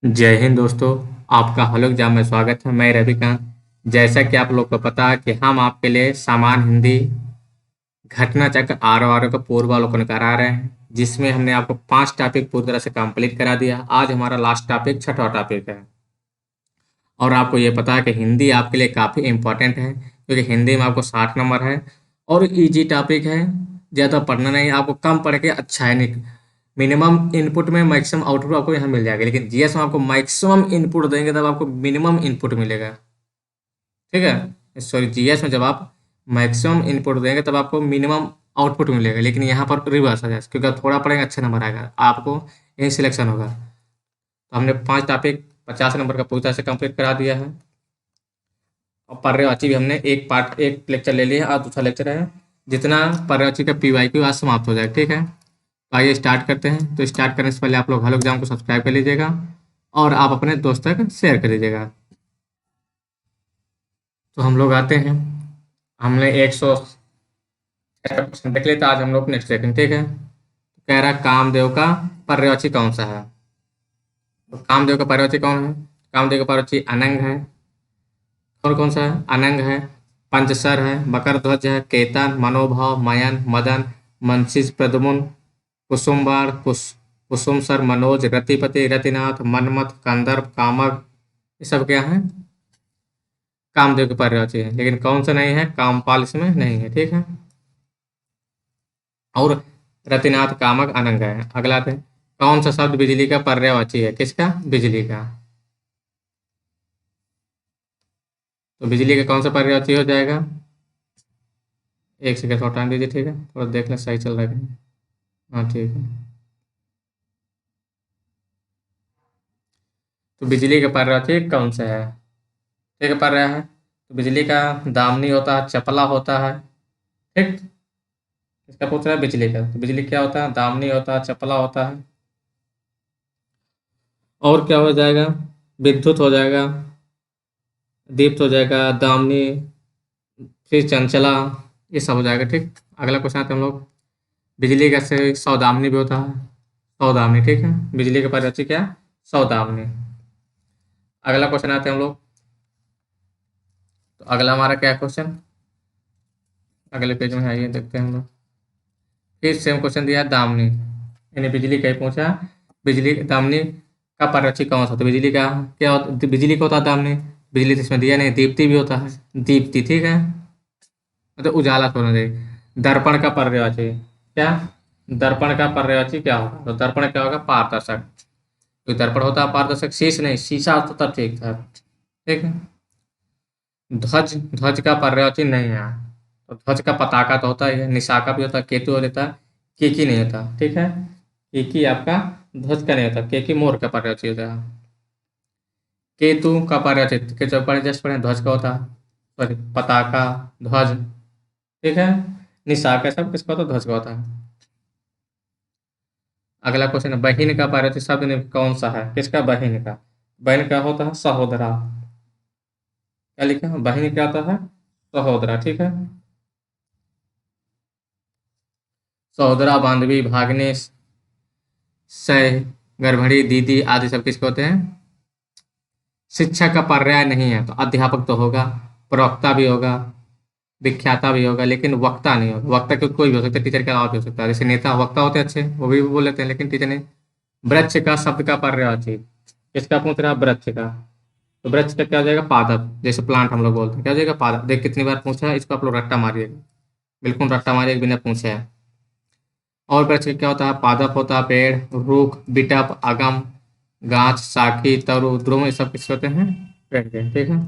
जय हिंद दोस्तों। आपका हलोक एग्जाम में स्वागत है। मैं रविकांत। जैसा कि आप लोग को पता है कि हम आपके लिए सामान्य हिंदी घटना चक्र आर आर का पूर्वावलोकन करा रहे हैं, जिसमें हमने आपको 5 टॉपिक पूरी तरह से कंप्लीट करा दिया। आज हमारा लास्ट टॉपिक छठा टॉपिक है। और आपको ये पता है कि हिंदी आपके लिए काफ़ी इम्पोर्टेंट है, क्योंकि हिंदी में आपको 60 नंबर है और इजी टॉपिक है। ज़्यादा पढ़ना नहीं है, आपको कम पढ़ के अच्छा है नहीं। मिनिमम इनपुट में मैक्सिमम आउटपुट आपको यहाँ मिल जाएगा, लेकिन जीएस में आपको मैक्सिमम इनपुट देंगे तब आपको मिनिमम इनपुट मिलेगा। ठीक है, सॉरी, जीएस में जब आप मैक्सिमम इनपुट देंगे तब आपको मिनिमम आउटपुट मिलेगा, लेकिन यहाँ पर रिवर्स आ जाए, क्योंकि आप थोड़ा पढ़ेंगे अच्छे नंबर आएगा, आपको यही सिलेक्शन होगा। तो हमने 5 टॉपिक 50 नंबर का पूरी तरह से कंप्लीट करा दिया है। और पर्यायवाची भी हमने एक लेक्चर ले लिया और दूसरा लेक्चर है। जितना पर्यायवाची का पीवाईक्यू आज समाप्त हो जाएगा। ठीक है, तो आइए स्टार्ट करते हैं। तो स्टार्ट करने से पहले आप लोग हलो एग्जाम को सब्सक्राइब कर लीजिएगा और आप अपने दोस्त तक शेयर कर दीजिएगा। तो हम लोग आते हैं, हमने 100 क्वेश्चन देख लिया, तो आज हम लोग नेक्स्ट देखेंगे। ठीक है, तो कह रहा है कामदेव का पर्यायवाची कौन सा है। तो कामदेव का पर्यायवाची कौन है? कामदेव का पर्यायवाची अनंग है। और कौन सा है? अनंग है, पंचसर है, मकर ध्वज है, केतन, मनोभाव, मयन, मदन, मंशिष, प्रद्युम्न, कुसुम्बार, कुसुम सर, मनोज, रतिपति, रतिनाथ, मनमथ, कंदर्प, कामक, ये सब क्या है? कामदेव के पर्यायवाची है। लेकिन कौन सा नहीं है? कामपाल इसमें नहीं है। ठीक है, और रतिनाथ, कामक, अनंग है। अगला आते हैं, कौन सा शब्द बिजली का पर्यायवाची है? किसका? बिजली का। तो बिजली का कौन सा पर्यायवाची हो जाएगा? एक सेकंड थोड़ा टाइम दीजिए। ठीक है, थोड़ा देख लें सही चल रहा है कि नहीं। हाँ ठीक है, तो बिजली का पर्यायवाची कौन सा है? ठीक है, पढ़ रहा है। तो बिजली का दामनी होता है, चपला होता है। ठीक, इसका पूछ रहा है बिजली का। तो बिजली क्या होता है? दामनी होता है, चपला होता है। और क्या हो जाएगा? विद्युत हो जाएगा, दीप्त हो जाएगा, दामनी, फिर चंचला, ये सब हो जाएगा। ठीक, अगला क्वेश्चन आते हैं हम लोग। बिजली का से सौदामनी भी होता है, सौदामनी। ठीक है, बिजली के पर्यायवाची क्या? सौदामनी। अगला क्वेश्चन आते हैं हम लोग। तो अगला हमारा क्या क्वेश्चन, अगले पेज में आइए देखते हैं हम लोग। फिर सेम क्वेश्चन दिया है, दामनी, यानी बिजली का ही पूछा। बिजली दामनी का पर्यायवाची कौन सा? तो बिजली का क्या होता? बिजली का होता है दामनी। बिजली तो इसमें दिया नहीं, दीप्ति भी होता है, दीप्ति। ठीक है, मतलब उजाला छोड़ना चाहिए। दर्पण का पर्यायवाची क्या? दर्पण का पर्यायवाची क्या होगा? तो दर्पण क्या होगा? पारदर्शक। तो दर्पण होता है पारदर्शक, शीश नहीं, शीशा होता तब ठीक था। ठीक है, ध्वज, ध्वज का पर्यायवाची नहीं है। तो ध्वज का पताका तो होता ही है, निशाका भी होता है, केतु हो जाता है, केकी नहीं होता। ठीक है, केकी आपका ध्वज का नहीं होता, केकी मोर का पर्यायवाची होता है। केतु का पर्यायवाची, केतु पढ़े जस्ट पढ़े, ध्वज का होता है, सॉरी, पताका, ध्वज। ठीक है, निशाका सब किसका होता है? ध्वज का होता है। अगला क्वेश्चन है, बहिन का पर्यायवाची शब्द निम्न कौन सा है? किसका? बहिन का। बहन का होता है सहोदरा। क्या लिखा है? बहिन क्या होता है? सहोदरा। ठीक है, सहोदरा, बांधवी, भाग्ने, सह, गर्भणी, दीदी आदि सब किसके होते हैं? शिक्षक का पर्याय नहीं है, तो अध्यापक तो होगा, प्रवक्ता भी होगा, विख्याता भी होगा, लेकिन वक्ता नहीं होगा। वक्ता क्योंकि कोई भी हो सकता है, टीचर के अलावा भी हो सकता है। जैसे नेता वक्ता होते हैं अच्छे, वो भी बोल लेते हैं, लेकिन टीचर नहीं। वृक्ष का शब्द का पर्यायवाची किसका पूछ रहा है? वृक्ष का। तो वृक्ष का क्या हो जाएगा? पादप। जैसे प्लांट हम लोग बोलते हैं, क्या हो जाएगा? पादप। देख कितनी बार पूछा है, इसको आप लोग रट्टा मारिएगा, बिल्कुल रट्टा मारिएगा बिना पूछे है। और वृक्ष का क्या होता है? पादप होता है, पेड़, रूख, बिटप, अगम, गाछ, साखी, तरु, ध्रुव, ये सब किसके होते हैं? पेड़ के। ठीक है,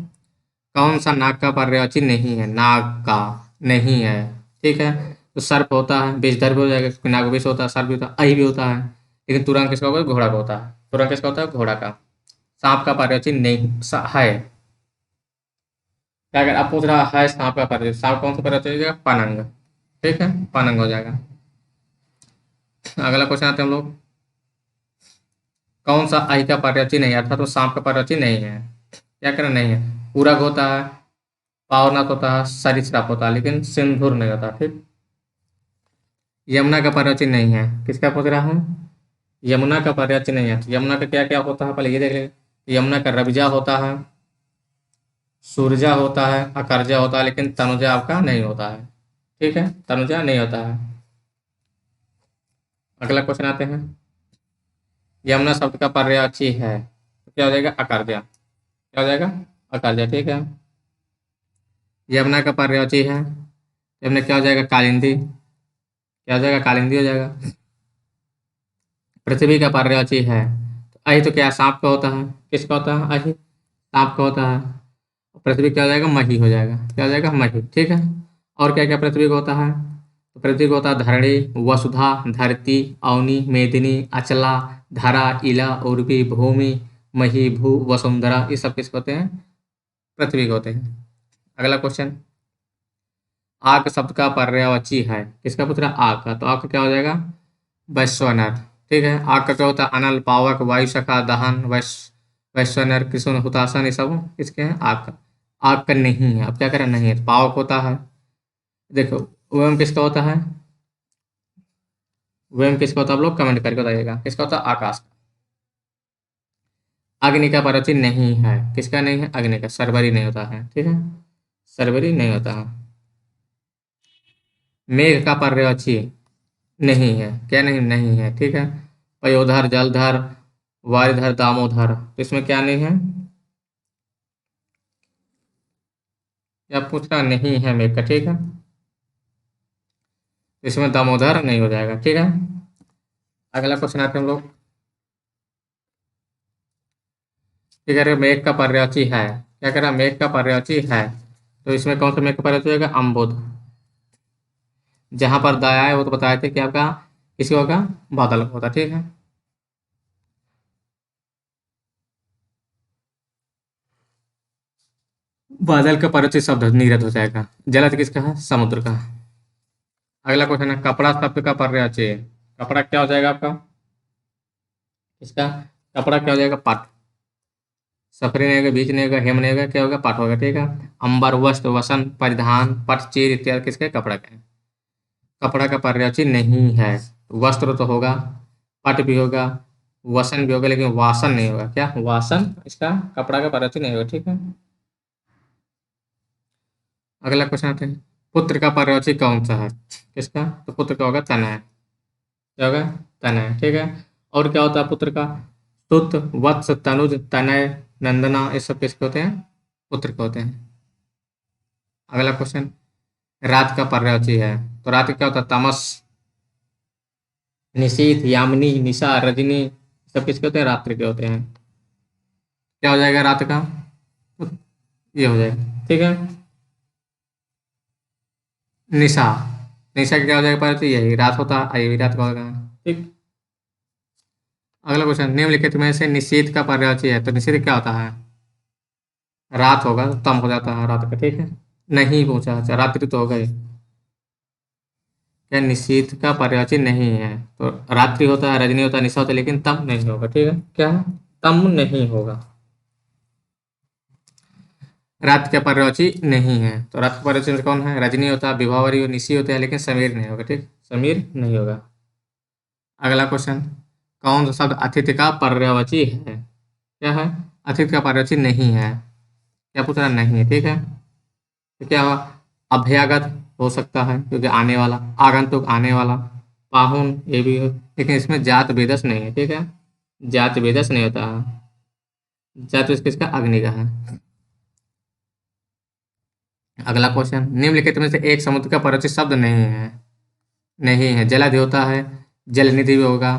कौन सा नाग का पर्यायवाची नहीं है? नाग का नहीं है। ठीक है, तो सर्प होता है, विषधर भी हो जाएगा, क्योंकि नाग विष होता है, सर्प भी होता है, अहि भी होता है। लेकिन तुरंग किसका होगा? घोड़ा का होता है। तुरंग किसका होता है? घोड़ा का। सांप का पर्यायवाची नहीं है। क्या अगर आप पूछ रहा है सांप का पर्यायवाची, सांप कौन सा पर्यायवाची हो जाएगा? पनंग। ठीक है, पनंग हो जाएगा। अगला क्वेश्चन आते हैं हम लोग, कौन सा आई का पर्यायवाची नहीं है, अर्थात वो सांप का पर्यायवाची नहीं है? क्या करना नहीं है? पूरक होता है, पावनाथ होता है, सरिसृप होता है, लेकिन सिंदूर नहीं होता। ठीक, यमुना का पर्यायवाची नहीं है। किसका पूछ रहा हूँ? यमुना का पर्यायवाची नहीं है। तो यमुना का क्या क्या होता है, पहले ये देख लेंगे। यमुना का रविजा होता है, सूरजा होता है, अकरजा होता है, लेकिन तनुजा आपका नहीं होता है। ठीक है, तनुजा नहीं होता है। अगला क्वेश्चन आते हैं। यमुना शब्द का पर्यायवाची है तो क्या हो जाएगा, अकरजा। क्या हो जाएगा, अकरजा। ठीक है, यमुना का पर्यायवाची है, यमुना क्या हो जाएगा, कालिंदी। क्या हो जाएगा, कालिंदी हो जाएगा। पृथ्वी का पर्यायवाची है तो अहि, तो क्या सांप का होता है, किसका होता है, अहि सांप का होता है। पृथ्वी क्या हो जाएगा, मही हो जाएगा। क्या हो जाएगा, मही। ठीक है, और क्या क्या पृथ्वी को होता है, तो पृथ्वी को होता है धरणी, वसुधा, धरती, अवनी, मेदिनी, अचला, धरा, इला, उर्वी, भूमि, मही, भू, वसुंधरा, ये सब किसके होते हैं, पृथ्वी के होते हैं। अगला क्वेश्चन, आग शब्द का पर्यायवाची है, किसका पुत्र, आग का। तो आग का क्या हो जाएगा, वैश्वानर। ठीक है, आग का क्या होता है, अनल, पावक, वायु सखा, दहन, वैश्वानर, कृष्ण, हुतासन, ये सब किसके हैं, आग का। आग का नहीं है, अब क्या करें, नहीं है तो पावक होता है। देखो, वम किसका होता है, वम किसका होता है, आप लोग कमेंट करके बताइएगा, किसका होता है, आकाश का। अग्नि का पर्यायवाची नहीं है, किसका नहीं है, अग्नि का, सरवरी नहीं होता है। ठीक है, सरवरी नहीं होता है। मेघ का पर्यायवाची नहीं है, क्या नहीं, नहीं है। ठीक है, पयोधर, जलधर, वारिधर, दामोदर, तो इसमें क्या नहीं है, या पूछना नहीं है मेघ का। ठीक है, तो इसमें दामोदर नहीं हो जाएगा। ठीक है, अगला क्वेश्चन आते हैं हम लोग। ठीक है, मेघ का पर्यायवाची है, क्या कह रहा है, मेघ का पर्यायवाची है, तो इसमें कौन सा मेघ का पर्यायवाची होगा, अम्बुद। जहां पर दया है वो तो बताए थे कि आपका किसी होगा, बादल का होता। ठीक है, बादल का पर्यायवाची शब्द नीरद हो जाएगा। जलद किसका है, समुद्र का। अगला क्वेश्चन है, कपड़ा शब्द का पर्यायवाची है, कपड़ा क्या हो जाएगा आपका, इसका, कपड़ा क्या हो जाएगा, पाट। सफरी नहीं होगा, बीच नहीं होगा, हेम नहीं होगा, क्या होगा, पाट होगा। ठीक है, अंबर, वस्त्र, वसन, परिधान, पट, चीर इत्यादि किसके, कपड़ा का है। कपड़ा का पर्यायवाची नहीं है, वस्त्र तो होगा, पट भी होगा, वसन भी होगा, लेकिन वासन नहीं होगा। क्या, वासन इसका कपड़ा का पर्यायवाची नहीं होगा। ठीक है, अगला क्वेश्चन आते हैं, पुत्र का पर्यायवाची कौन सा है, किसका, तो पुत्र का होगा, तनय। क्या होगा, तनय। ठीक है, और क्या होता है पुत्र का, तुत, वत्स, तनुज, तनय, नंदना, ये सब किसके होते हैं, पुत्र के होते हैं। अगला क्वेश्चन, रात का पर्यायवाची है, तो रात का क्या होता है, तमस, निशीथ, यामिनी, निशा, रजनी, सब किसके होते हैं, रात्रि के होते हैं। क्या हो जाएगा रात का, ये हो जाएगा। ठीक है, निशा, निशा का क्या हो जाएगा, पर्यायवाची यही रात होता है, यही रात का होगा। ठीक, अगला क्वेश्चन, निम्नलिखित में से निषेध का पर्यायवाची है, तो निषेध क्या होता है, रात होगा तो तम हो जाता है रात का। ठीक है, नहीं पूछा, अच्छा रात्रि तो हो गई। क्या, निशीथ का पर्यायवाची नहीं है, तो रात्रि होता है, रजनी होता है, निशा होता है, लेकिन तम नहीं होगा। ठीक है, क्या है, तम नहीं होगा। रात का पर्यायवाची नहीं है, तो रात का पर्यायवाची कौन है, रजनी होता है, विभावरी और निशी होते हैं, लेकिन समीर नहीं होगा। ठीक, समीर नहीं होगा। अगला क्वेश्चन, कौन सा शब्द अतिथि का पर्यायवाची है, क्या है, अतिथि का पर्यायवाची नहीं है, क्या पूछ रहा, नहीं है। ठीक है, तो क्या हुआ, अभ्यागत हो सकता है क्योंकि आने वाला, आगंतुक आने वाला, पाहुन ये भी हो, लेकिन इसमें जात वेदस नहीं है। ठीक है, जात वेदस नहीं होता है, जात किसका, अग्नि का है। अगला क्वेश्चन, निम्नलिखित में से एक समुद्र का परिचित शब्द नहीं है, नहीं है, जलाधि होता है, जलनिधि भी होगा,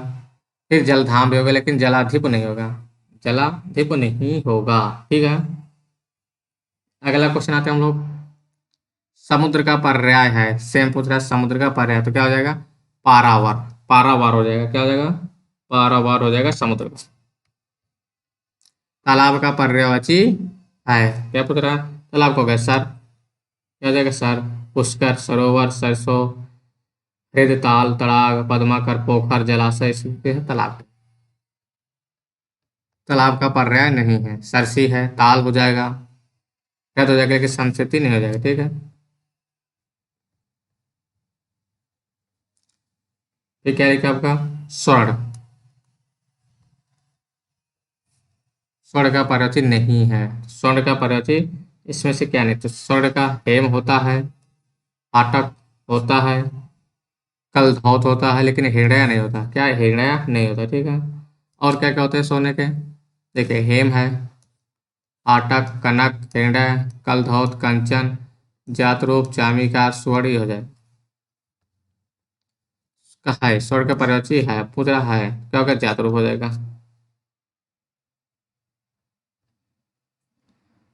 फिर जलधाम भी होगा, लेकिन जलाधिप नहीं होगा, जलाधिप नहीं होगा। ठीक है, अगला क्वेश्चन आते हैं हम लोग, समुद्र का पर्याय है, सेम पूछ रहा है, समुद्र का पर्याय तो क्या हो जाएगा, पारावार। पारावार हो जाएगा, क्या हो जाएगा, पारावार हो जाएगा समुद्र का। तालाब का पर्यायवाची है, क्या पूछ रहा है, तालाब को हो गया सर, क्या हो जाएगा, सर, पुष्कर, सरोवर, सरसों, हृद, ताल, तड़ाग, पद्माकर, पोखर, जलाशय, इसके है तालाब। तालाब का पर्याय नहीं है, सरसी है, ताल हो जाएगा, क्या हो जाएगा, कि संस्कृति नहीं हो जाएगा। ठीक है, ये क्या लिखा आपका, स्वर्ण। स्वर्ण का पर्यायवाची नहीं है। स्वर्ण का पर्यायवाची इसमें से क्या नहीं, तो स्वर्ण का हेम होता है, आटक होता है, कल धौत होता है, लेकिन हिरण्या नहीं होता। क्या है? हिरण्या नहीं होता, ठीक है। और क्या क्या होते हैं सोने के? देखिए, हेम है, आटक, कनक, हिरण्य, कल धौत, कंचन, जात रूप, चामिका, स्वर्ण, ही हो जाए। कहा है स्वर्ण का पर्यायवाची है, पूछ रहा है, क्या होगा? जात रूप हो जाएगा।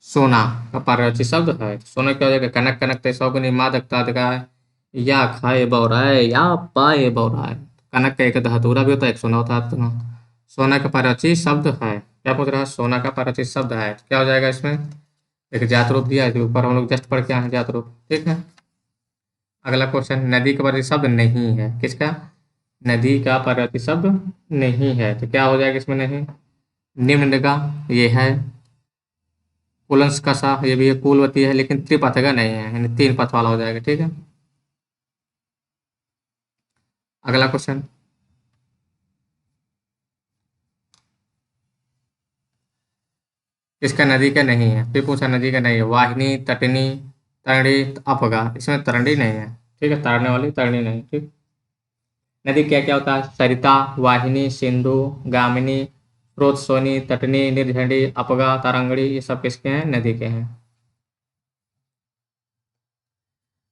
सोना का पर्यायवाची शब्द है, सोना क्या हो जाएगा? कनक, कनक ते सौ गुनी मादकता का है, या खाए बहुराए या पाए बहुराए। कनक का एक धातुरा भी होता है, एक सोना होता है, तो सोना का पर्यायवाची शब्द है। क्या पूछ रहा है? सोना का पर्यायवाची शब्द है, क्या हो जाएगा इसमें? एक जात रूप दिया है, तो ऊपर हम लोग जस्ट पढ़ के आए हैं जात रूप, ठीक है। अगला क्वेश्चन, नदी का पर्यायवाची शब्द नहीं है, किसका? नदी का पर्यायवाची शब्द नहीं है, तो क्या हो जाएगा इसमें? नहीं। निम्न का ये है, कुलंस का सा ये भी है, कुलवती है, लेकिन त्रिपथ का नहीं है, यानी तीन पथ वाला हो जाएगा, ठीक है। अगला क्वेश्चन, इसका नदी का नहीं है, फिर पूछा नदी का नहीं है। वाहिनी, तटनी, तरणी, अपगा, इसमें तरणी नहीं है, ठीक है, तारने वाली तरणी नहीं, ठीक। नदी क्या क्या होता है? सरिता, वाहिनी, सिंधु, गामिनी, स्रोत, सोनी, तटनी, निर्झंडी, अपगा, तारंगड़ी, ये सब किसके हैं? नदी के हैं।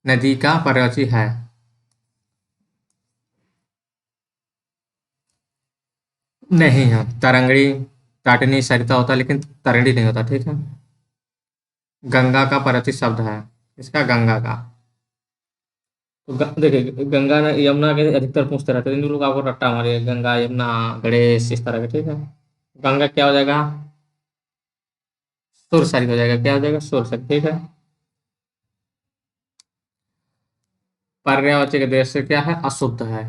नदी का पर्यायवाची है। नहीं है, तरंगड़ी, तटनी, सरिता होता है, लेकिन तरंडी नहीं होता, ठीक है। गंगा का पर्यायवाची शब्द है, इसका गंगा का। तो देखिए, गंगा ने यमुना के अधिकतर पूछते रहते हैं, इन लोग आपको रट्टा मारिए, गंगा, यमुना, गणेश, इस तरह के, ठीक है। गंगा क्या हो जाएगा? सुरसरी हो जाएगा, क्या हो जाएगा? सुरसरी, ठीक है। पर्यायवाची के देश से क्या है? अशुद्ध है।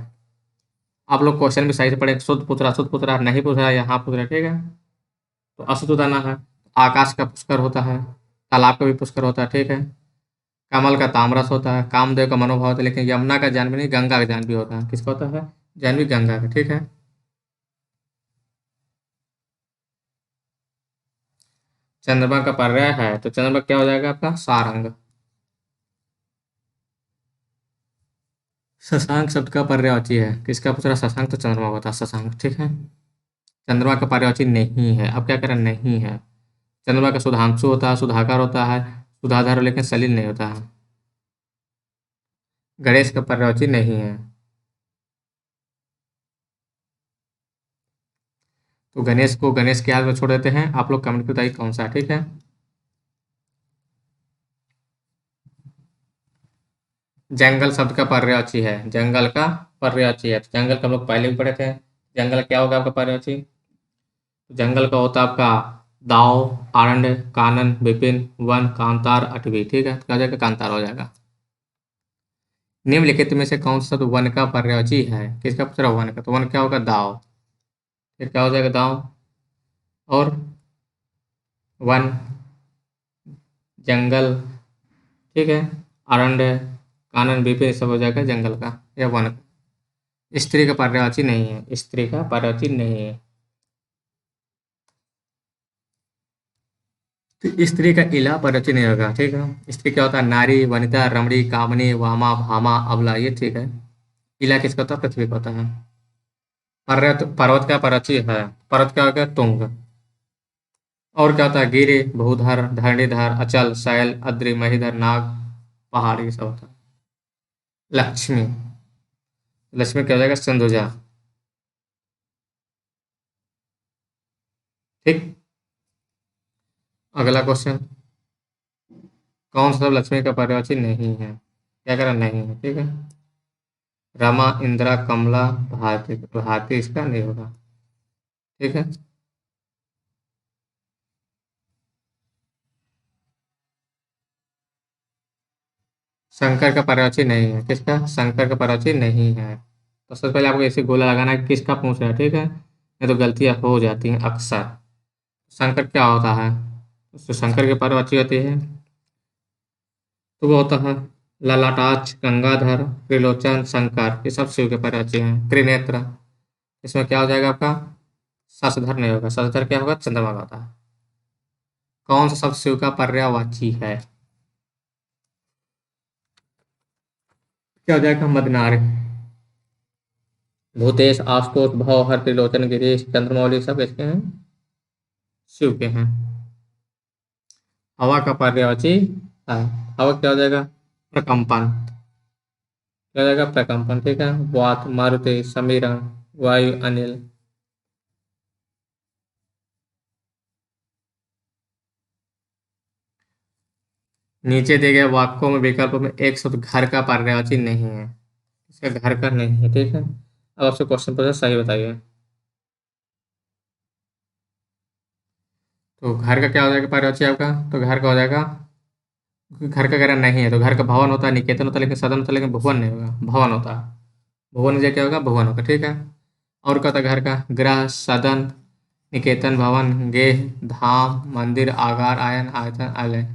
आप लोग क्वेश्चन भी सही से पढ़े, शुद्ध पुत्रा, शुद्ध पुत्रा नहीं पूछ रहा है, यहाँ पूछ रहा है, ठीक है। तो अशुद्ध दाना है। आकाश का पुष्कर होता है, तालाब का भी पुष्कर होता है, ठीक है। कमल का तामरस होता है, कामदेव का मनोभाव होता है, लेकिन यमुना का ज्ञान भी नहीं, गंगा का ज्ञान भी होता है। किसका होता है? ज्ञान भी गंगा का, ठीक है। चंद्रमा का पर्याय है, तो चंद्रमा क्या हो जाएगा आपका? सारंग। शशांक शब्द का पर्यायवाची है, किसका पूछ रहा? शशांक, तो चंद्रमा होता है शशांक, ठीक है। चंद्रमा का पर्यायवाची नहीं है, अब क्या करें? नहीं है। चंद्रमा का सुधांशु होता है, सुधाकर होता है, सुधाधर, लेकिन सलील नहीं होता है। गणेश का पर्यायवाची नहीं है, तो गणेश को गणेश के याद में छोड़ देते हैं। आप लोग कमेंट पे बताइए कौन सा है, ठीक है। जंगल शब्द का पर्यायवाची है, जंगल का पर्यायवाची है, तो जंगल का हम लोग पहले भी पढ़े थे। जंगल क्या होगा आपका पर्यायवाची? जंगल का होता है आपका दाव, आरण्य, कानन, विपिन, वन, कांतार, अटवी, ठीक है। तो क्या हो जाएगा? कांतार हो जाएगा। निम्नलिखित में से कौन सा शब्द वन का पर्यायवाची है? किसका पूछ रहा? वन का, तो वन क्या होगा? दाव, फिर क्या हो जाएगा? दाव। और वन, जंगल, ठीक है, अरण्य, कानन, विपिन, सब हो जाएगा जंगल का या वन का। स्त्री का पर्यायवाची नहीं है, स्त्री का पर्यायवाची नहीं है। तो स्त्री का इला पर्यायवाची नहीं होगा, ठीक है। स्त्री क्या होता है? नारी, वनिता, रमणी, कामनी, वामा, भामा, अबला, ये ठीक है। इला किसका होता है? पृथ्वी का होता है। पर्वत, पर्वत का पर्यायवाची है, पर्वत क्या होगा? तुंग। और क्या होता है? गिरि, भूधर, धरणीधर, अचल, शैल, अद्रि, महीधर, नाग, पहाड़ी, सब होता है। लक्ष्मी, लक्ष्मी क्या हो जाएगा? सिंधुजा, ठीक। अगला क्वेश्चन, कौन सा शब्द लक्ष्मी का पर्यायवाची नहीं है? क्या करा? नहीं है, ठीक है। रमा, इंदिरा, कमला, भारती, भारती इसका नहीं होगा, ठीक है। शंकर का पर्यायवाची नहीं है, किसका? शंकर का पर्यायवाची नहीं है। तो सबसे पहले आपको ऐसे गोला लगाना है कि किसका पूछ रहा है, ठीक है। नहीं तो गलतियां हो जाती हैं अक्सर। शंकर क्या होता है? तो शंकर की पर्यायवाची होती है, तो वो होता है ललाटाक्ष, गंगाधर, त्रिलोचन, शंकर, ये सब शिव के पर्यायवाची हैं। त्रिनेत्र, इसमें क्या हो जाएगा आपका? शशधर नहीं होगा, शशधर क्या होगा? चंद्रमा का होता है। कौन सा शब्द शिव का पर्यायवाची है? क्या हो जाएगा? मदनार, भूतेश, आशुतोष, भव, त्रिलोचन, गिरीश, चंद्रमौली सब इसके हैं, शिव के हैं। हवा का पर्यायवाची है। हवा क्या हो जाएगा? प्रकंपन। क्या हो जाएगा? प्रकंपन। ठीक है। वात, मारुति, समीरण, वायु, अनिल। नीचे दिए गए वाक्यों में विकल्प में एक शब्द घर का पर्यायवाची नहीं है। इसका घर का नहीं है। ठीक है। अब आपसे क्वेश्चन पूछा, सही बताइए। तो घर का क्या हो जाएगा पर्यायवाची आपका? तो घर का हो जाएगा, क्योंकि घर का अगर नहीं है तो घर का भवन होता है, निकेतन होता है, लेकिन सदन होता है, लेकिन भुवन नहीं होगा, भवन होता है। भुवन जगह क्या होगा? भुवन होगा। ठीक है। और क्या होता है घर का? गृह, सदन, निकेतन, भवन, गेह, धाम, मंदिर, आगार, आयन, आयतन, आलय।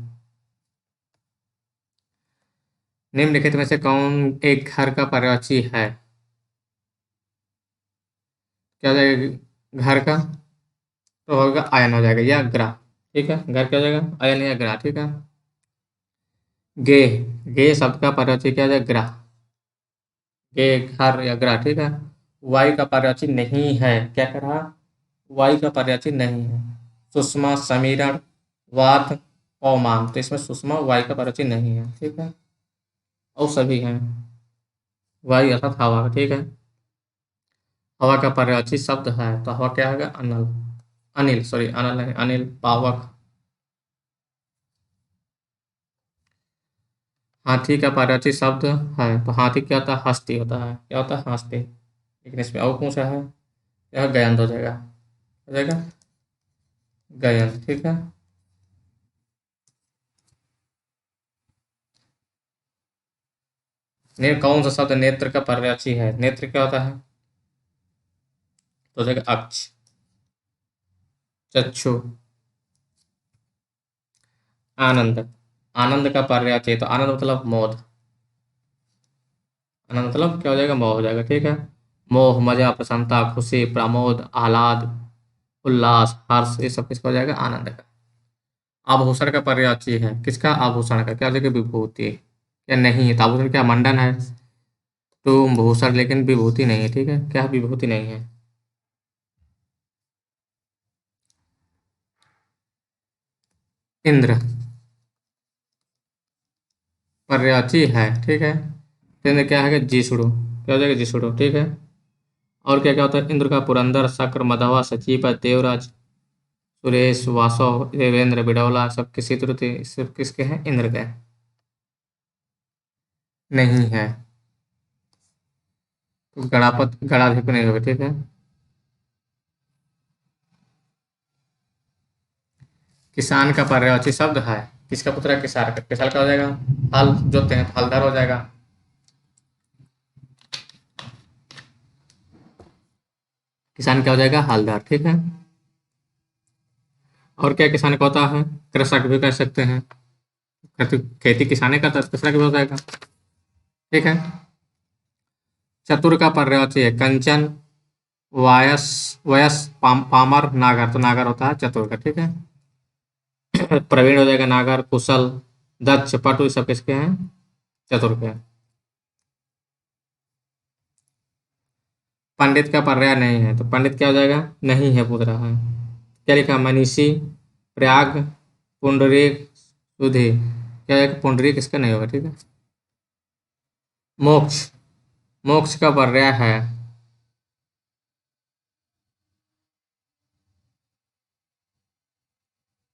निम्नलिखित में से कौन एक घर का पर्यायवाची है? क्या हो जाएगा घर का? तो होगा आयन हो जाएगा या ग्रह। ठीक है। घर क्या हो जाएगा? आयन या ग्रह। ठीक है। गेह, गेह शब्द का पर्यायवाची क्या हो जाएगा? ग्रह। गेह घर या ग्रह। ठीक है। वायु का पर्यायवाची नहीं है। क्या करा? वायु का पर्यायवाची नहीं है। सुषमा, समीरण, वात, पौमान। तो इसमें सुषमा वायु का पर्यायवाची नहीं है। ठीक है। और सभी हैं वायु अर्थात हवा। ठीक है। हवा का पर्यायवाची शब्द है, तो हवा क्या होगा? अनल, अनिल, सॉरी अनल नहीं, अनिल, पावक। हाथी का पर्यायवाची शब्द है, तो हाथी क्या होता है? हस्ती होता है। क्या होता है? हस्ती। लेकिन इसमें और कौन सा है? यह गयंत हो जाएगा। हो जाएगा गयंत। ठीक है। कौन सा शब्द नेत्र का पर्यायवाची है? नेत्र क्या होता है? तो हो जाएगा अक्ष, चक्षु, आनंद। आनंद का पर्यायवाची, तो आनंद मतलब मोद। आनंद मतलब क्या हो जाएगा? मोह हो जाएगा। ठीक है। मोह, मजा, प्रसन्नता, खुशी, प्रमोद, आह्लाद, उल्लास, हर्ष, ये सब किसका हो जाएगा? आनंद का। आभूषण का पर्यायवाची है किसका? आभूषण का। क्या हो जाएगा? विभूति। क्या नहीं है? तो आभूषण क्या? मंडन है। तो भूषण, लेकिन विभूति नहीं है। ठीक है। क्या विभूति नहीं है? इंद्र पर्यायवाची है। ठीक है। तो इंद्र क्या है? जिष्णु। क्या हो जाएगा? जिष्णु। ठीक है। और क्या क्या होता है? इंद्र का पुरंदर, शक्र, मधवा, सचिव, देवराज, सुरेश, वासव, देवेंद्र, बिडौला सब किसी तरह सब किसके हैं? इंद्र के। नहीं है। तो गणापत गणाधिप नहीं होगा। ठीक है। किसान का पर्यायवाची शब्द है, किसका पुत्र है? किसार का। किसार का हो जाएगा? हल जोतते हैं तो हलधर हो जाएगा। किसान क्या हो जाएगा? हलधर। ठीक है। और क्या किसान का होता है? कृषक भी कह सकते हैं। खेती किसाने का तो कृषक भी हो जाएगा। ठीक है। चतुर का पर्यायवाची है कंचन, वायस, वयस, पामर, नागर। तो नागर होता है चतुर का। ठीक है। प्रवीण हो जाएगा नागर, कुशल, दक्ष, पटु, ये सब किसके हैं? चतुर के। पंडित का पर्याय नहीं है, तो पंडित क्या हो जाएगा? नहीं है पूछ रहा है। क्या लिखा? मनीषी, प्रयाग, पुंडरीक, सुधि। क्या है? पुंडरीक इसका नहीं होगा। ठीक है। मोक्ष, मोक्ष का पर्याय है,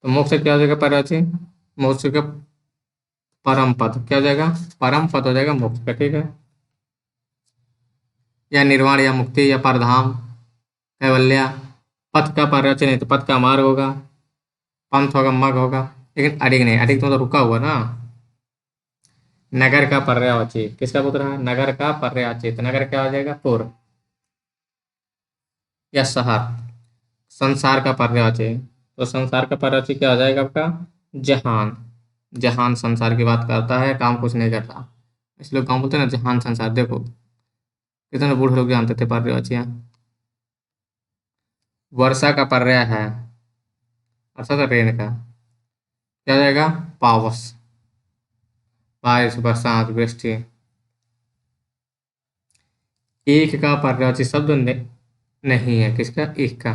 तो मोक्ष क्या हो जाएगा पर्यायवाची? मोक्ष का परम पद। क्या हो जाएगा? परम पद हो जाएगा मोक्ष का। ठीक है। या निर्वाण, या मुक्ति, या परधाम, कैवल्या। पथ का पर्यायवाची नहीं, तो पथ का मार्ग होगा, पंथ होगा, मग होगा, लेकिन अडिग नहीं। अडिग तो मतलब रुका हुआ ना। नगर का पर्यायवाची किसका पुत्र है? नगर का पर्यायवाची, तो नगर क्या हो जाएगा? पुर या शहर। संसार का पर्यायवाची, तो संसार का पर्यायवाची क्या हो जाएगा आपका? जहान। जहान संसार की बात करता है, काम कुछ नहीं करता, इसलिए काम बोलते हैं ना जहान संसार। देखो कितने बूढ़े लोग जानते थे पर्यायवाचियां। वर्षा का पर्याय है अर्थात रेन का। क्या हो जाएगा? पावस, बारिश, बरसात, वृष्टि। एक का पर्यायवाची शब्द नहीं है, किसका? एक का।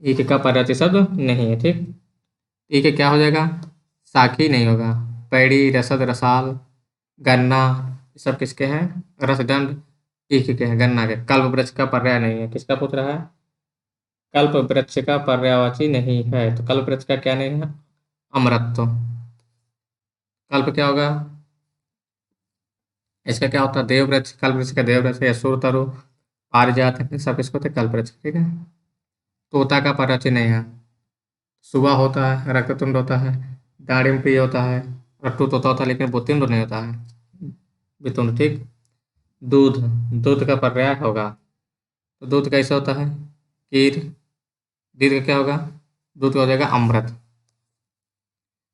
एक का पर्यायवाची शब्द नहीं है, ठीक। एक क्या हो जाएगा? साखी नहीं होगा। पैड़ी, रसद, रसाल, गन्ना, ये सब किसके हैं? रसदंड एक के हैं, गन्ना के। कल्प वृक्ष का पर्याय नहीं है, किसका पुत्र है? कल्प वृक्ष का पर्यायवाची नहीं है, तो कल्प वृक्ष का क्या नहीं है? अमरत्व। कल्प क्या होगा? इसका क्या होता है? देव वृक्ष। कल्प वृक्ष का देव वृक्ष, यशोर तरु, पारिजात, सब किसको थे? कल्प वृक्ष, ठीक है। तोता का पर्यायवाची नहीं है। सुबह होता है, रक्ततुंड होता है, दाड़िम प्रिय होता है, रट्टू तोता होता है, लेकिन बुत्तिंड नहीं होता है, वितुंड, ठीक। दूध, दूध का पर्याय होगा, तो दूध कैसे होता है? कीर। दीर्घ का क्या होगा? दूध का हो जाएगा अमृत।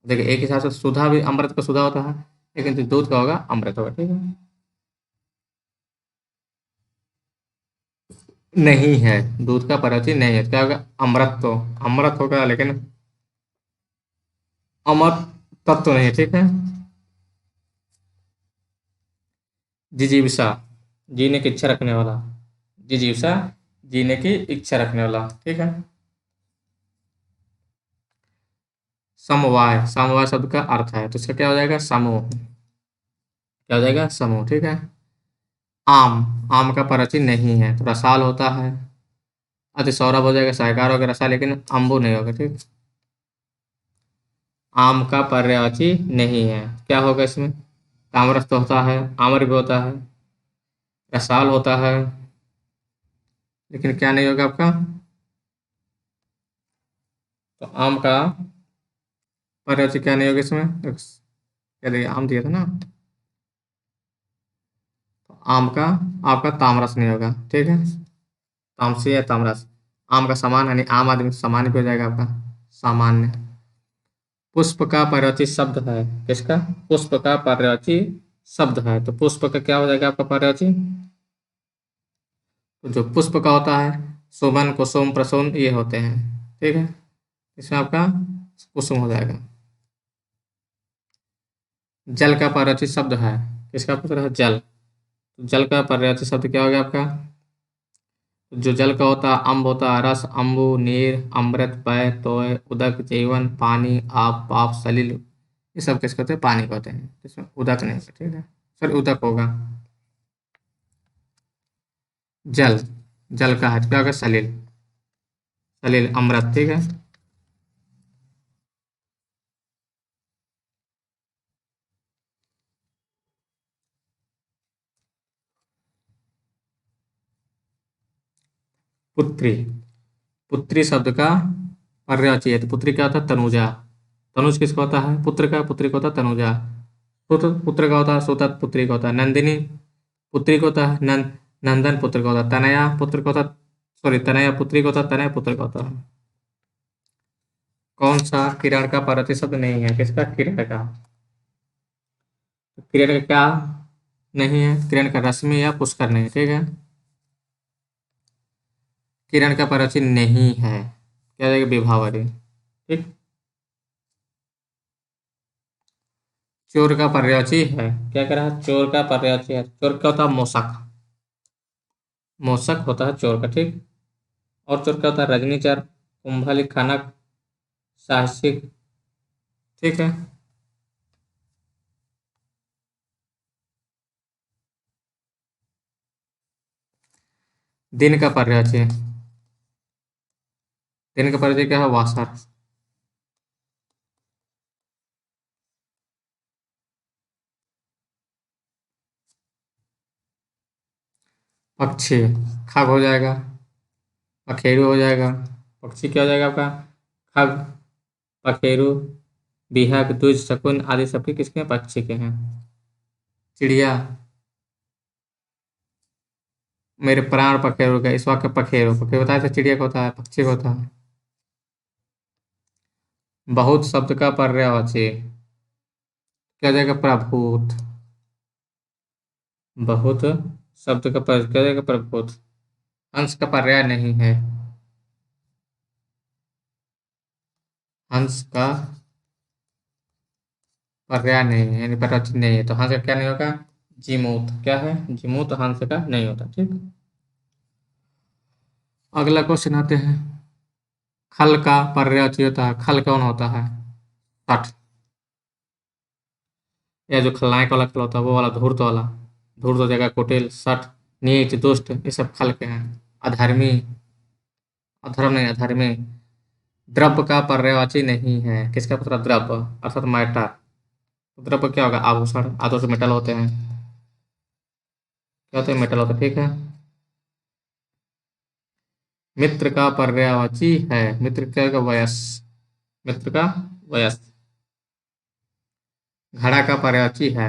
देखिए, एक हिसाब से सुधा भी अमृत का सुधा होता है, लेकिन जो दूध का होगा अमृत होगा, ठीक है। नहीं है, दूध का पर्यायवाची नहीं है, क्या होगा? अमृत। तो अमृत होगा, लेकिन अमर तत्व नहीं है, ठीक है। जिजीविषा, जीने की इच्छा रखने वाला। जिजीविषा, जीने की इच्छा रखने वाला, ठीक है। समवाय, समवाय शब्द का अर्थ है, तो इसका क्या हो जाएगा? समूह। क्या हो जाएगा? समूह, ठीक है। आम, आम का पर्यायवाची नहीं है, तो रसाल होता है। अति सौरभ हो जाएगा, सहकार होगा, रसाल, लेकिन अम्बु नहीं होगा, ठीक। आम का पर्यायवाची नहीं है, क्या होगा इसमें? ताम्रस्थ होता है, आम्र भी होता है, रसाल होता है, लेकिन क्या नहीं होगा आपका? तो आम का पर्यायवाची क्या नहीं होगा इसमें? क्या देखिए, आम दिया था ना, तो आम का आपका तामरस नहीं होगा, ठीक है। तामसी या तामरस। आम का समान, यानी आम आदमी समान भी हो जाएगा आपका, सामान्य। पुष्प का पर्यायवाची शब्द है, किसका? पुष्प का पर्यायवाची शब्द है, तो पुष्प का क्या हो जाएगा आपका पर्यायवाची? तो जो पुष्प का होता है, सुमन, कुसुम, प्रसून, ये होते हैं, ठीक है। इसमें आपका कुसुम हो जाएगा। जल का पर्यायवाची शब्द है, किसका पुत्र है? जल। तो जल का पर्यायवाची शब्द क्या हो गया आपका? जो जल का होता है, अम्ब होता है, रस, अम्बु, नीर, अमृत, पय, तोय, उदक, जीवन, पानी, आप, पाप, सलिल, ये सब किसके होते हैं? पानी के होते हैं, इसमें उदक नहीं होता, ठीक है। सॉरी, उदक होगा। जल, जल का है, क्या होगा? सलिल, सलिल, अमृत, ठीक है। पुत्री, पुत्री शब्द का पर्यायवाची है, तो पुत्री क्या होता है? तनुजा। तनुज किसका होता है? पुत्र का। पुत्री का होता है तनुजा। पुत्र, पुत्र का होता है सुतत, पुत्री का होता है नंदिनी, पुत्री का होता है नंदन, पुत्र का होता है तनया, पुत्र का होता है, सॉरी, तनया पुत्री का होता है, तनया पुत्र का होता है। कौन सा किरण का पर्यायवाची शब्द नहीं है, किसका? किरण का। तो किरण का क्या नहीं है? किरण का रश्मि या पुष्कर नहीं, ठीक है। किरण का पर्यायवाची नहीं है, क्या जाएगा? विभावरी, ठीक। चोर का पर्यायवाची है, क्या कह रहा है? चोर का पर्यायवाची है, चोर का होता है मोषक, मोषक होता है चोर का, ठीक। और चोर का होता है रजनीचर, कुंभली, खनक, साहसिक, ठीक है। दिन का पर्यायवाची, दिन का पर्यायवाची क्या है? वासर। पक्षी, खग हो जाएगा, पखेरु हो जाएगा। पक्षी क्या हो जाएगा आपका? खग, पखेरु, बिहक, द्विज, शकुन आदि सभी किसके हैं? पक्षी के हैं। चिड़िया, मेरे प्राण पखेरु का, इस वाक्य पखेरु, पखेरु बताया था, चिड़िया का होता है, पक्षी का होता है। बहुत शब्द का पर्यायवाची क्या हो जाएगा? प्रभूत। बहुत शब्द का क्या हो जाएगा? प्रभूत। अंश का पर्याय नहीं है। हंस का पर्याय नहीं है, यानी पर्यायवाची नहीं है, तो हंस का क्या नहीं होगा? जीमूत। क्या है? जीमूत हंस का नहीं होता। ठीक। अगला क्वेश्चन आते हैं। खल का पर्यायवाची होता है, खल कौन होता है? सठ। या जो खलनायक वाला खल होता है वो वाला, धूर्त वाला। धूर्त हो जाएगा कुटिल, सठ, नीच, दुष्ट, ये सब खल के हैं। अधर्मी, अधर्म नहीं, अधर्मी। द्रव्य का पर्यायवाची नहीं है, किसका पुत्र? द्रव्य अर्थात मैटर। द्रव्य क्या होगा? आभूषण, आभूषण मेटल होते हैं। क्या होते हैं? मेटल होते हैं। ठीक है। मित्र का पर्यायवाची है, मित्र का वयस, मित्र का वयस। घड़ा का पर्यायवाची है।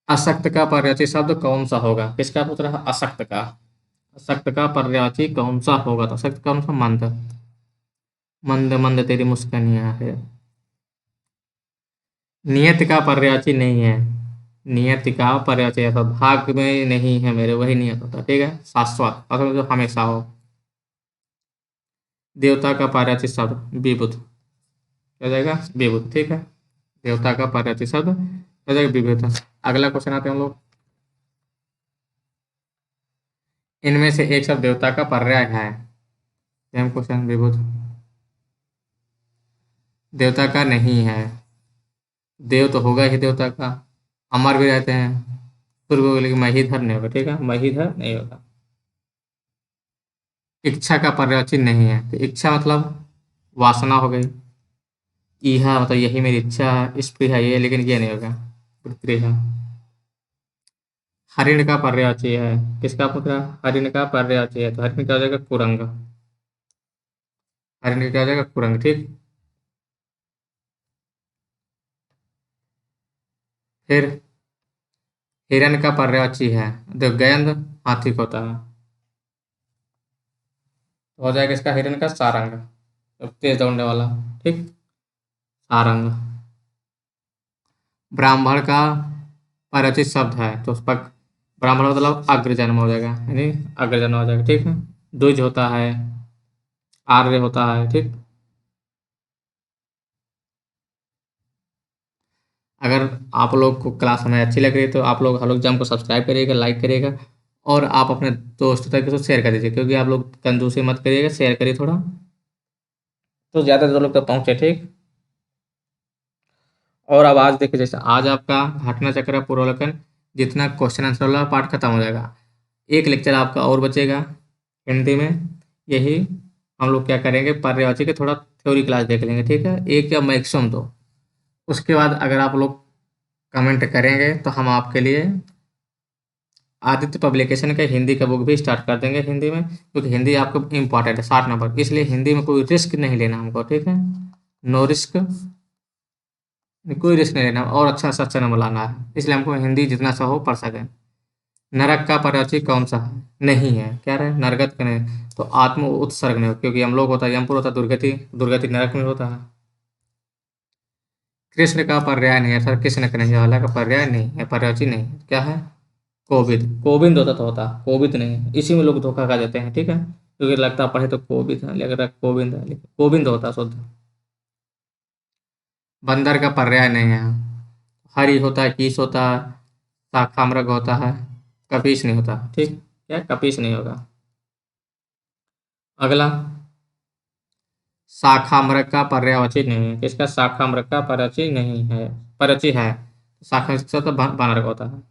अशक्त का पर्यायवाची शब्द कौन सा होगा? किसका पुत्र है? अशक्त का। अशक्त का पर्यायवाची कौन सा होगा? तो अशक्त कौन सा? मंद। मंद मंद तेरी मुस्कानियां है। नियत का पर्यायवाची नहीं है। नियत का पर्यायवाची है तो भाग में नहीं है मेरे, वही नियत होता है। ठीक है। शाश्वत अर्थात जो हमेशा हो। देवता का पर्यायवाची शब्द विबुध। क्या हो जाएगा? विबुध। ठीक है। देवता का पर्यायवाची शब्द हो जाएगा विबुध। अगला क्वेश्चन आते हैं हम लोग। इनमें से एक शब्द देवता का पर्याय है। सेम क्वेश्चन, विबुध देवता का नहीं है। देव तो होगा ही देवता का, अमर भी रहते हैं। सूर्य को, लेकिन महीधर नहीं होगा। ठीक है। महीधर नहीं होगा। इच्छा का पर्यायवाची नहीं है, तो इच्छा मतलब वासना हो गई। इहा मतलब यही मेरी इच्छा है, स्पृहा ये, लेकिन ये नहीं होगा। उत्प्रेहा। हरिण का पर्यायवाची है, किसका पुत्र? हरिण का पर्यायवाची है, तो हरिण क्या हो जाएगा? कुरंग। हरिण का क्या हो जाएगा? कुरंग। ठीक। फिर हिरण का पर्यायवाची है, जो गेंद हाथी को होता है, तो हो जाएगा इसका हिरण का सारंग, तो तेज दौड़ने वाला। ठीक। सारंग। ब्राह्मण का परिचित शब्द है, तो उस पर ब्राह्मण मतलब अग्रजन्म हो जाएगा, यानी अग्रजन्म हो जाएगा। ठीक है। द्विज होता है, आर्य होता है। ठीक। अगर आप लोग को क्लास हमें अच्छी लग रही है तो आप लोग हम लोग जम को सब्सक्राइब करिएगा, लाइक करिएगा, और आप अपने दोस्तों तक इसको शेयर कर दीजिए, क्योंकि आप लोग कंजूसी मत करिएगा, शेयर करिए थोड़ा, तो ज़्यादा लोग तक पहुँचे। ठीक। और अब आज देखिए, जैसे आज आपका घटना चक्र पूर्वावलोकन जितना क्वेश्चन आंसर वाला पार्ट खत्म हो जाएगा, एक लेक्चर आपका और बचेगा हिंदी में। यही हम लोग क्या करेंगे, पर्यायवाची के थोड़ा थ्योरी क्लास देख लेंगे। ठीक है। एक या मैक्सिमम दो। उसके बाद अगर आप लोग कमेंट करेंगे तो हम आपके लिए आदित्य पब्लिकेशन का हिंदी का बुक भी स्टार्ट कर देंगे हिंदी में, क्योंकि हिंदी आपको इम्पॉर्टेंट है, 60 नंबर, इसलिए हिंदी में कोई रिस्क नहीं लेना हमको। ठीक है। नो रिस्क, कोई रिस्क नहीं लेना, और अच्छा से अच्छा नंबर लाना है, इसलिए हमको हिंदी जितना सा हो पढ़ सकें। नरक का पर्यायवाची कौन सा है? नहीं है। क्या रहे? नरगत का नहीं, तो आत्म उत्सर्ग नहीं हो, क्योंकि यमलोक होता है, यमपुर होता है, दुर्गति, दुर्गति नरक में होता है। कृष्ण का पर्याय नहीं है सर, कृष्ण का नहीं है, वाला का पर्याय नहीं है, पर्यायवाची नहीं है। क्या है? कोविद। कोविंद होता तो होता, कोविद नहीं है, इसी में लोग धोखा खा जाते हैं। ठीक है। क्योंकि लगता पढ़े तो कोविद है, लग रहा कोविंद है, लेकिन कोविंद होता शुद्ध। बंदर का पर्याय नहीं है। हरि होता है, कीस होता है, शाखामृग होता है, कपीस नहीं होता। ठीक। क्या? कपीस नहीं होगा। अगला, शाखामृग का पर्यायवाची नहीं है, किसका? शाखामृग का पर्यायवाची नहीं है, पर्यायवाची है। शाखा से तो बानर का होता है।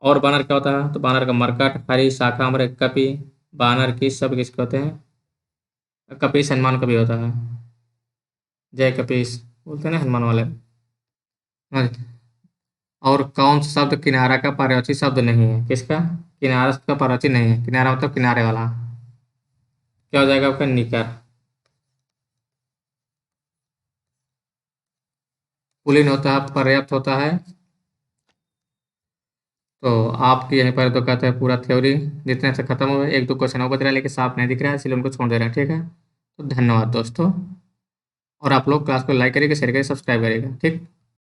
और बानर क्या होता है? तो बानर का मरकट, हरि, शाखामृग, कपि, बानर की सब किसके होते हैं? कपीस हनुमान का भी होता है। जय कपीस बोलते हैं ना हनुमान वाले। हाँ। और कौन सा शब्द किनारा का पर्यायवाची शब्द नहीं है? किसका? किनारा का पर्यायवाची नहीं है, किनारा मतलब किनारे वाला। क्या हो जाएगा आपका? निकर। पुलिन होता है, पर्याप्त होता है। तो आपकी यहीं पर तो कहते हैं पूरा थ्योरी जितने से खत्म हुए, एक दो क्वेश्चन और बच रहा है लेकिन साफ नहीं दिख रहा है, इसलिए उनको छोड़ दे रहे हैं। ठीक है। तो धन्यवाद दोस्तों, और आप लोग क्लास को लाइक करिएगा, शेयर करिएगा, सब्सक्राइब करिएगा। ठीक।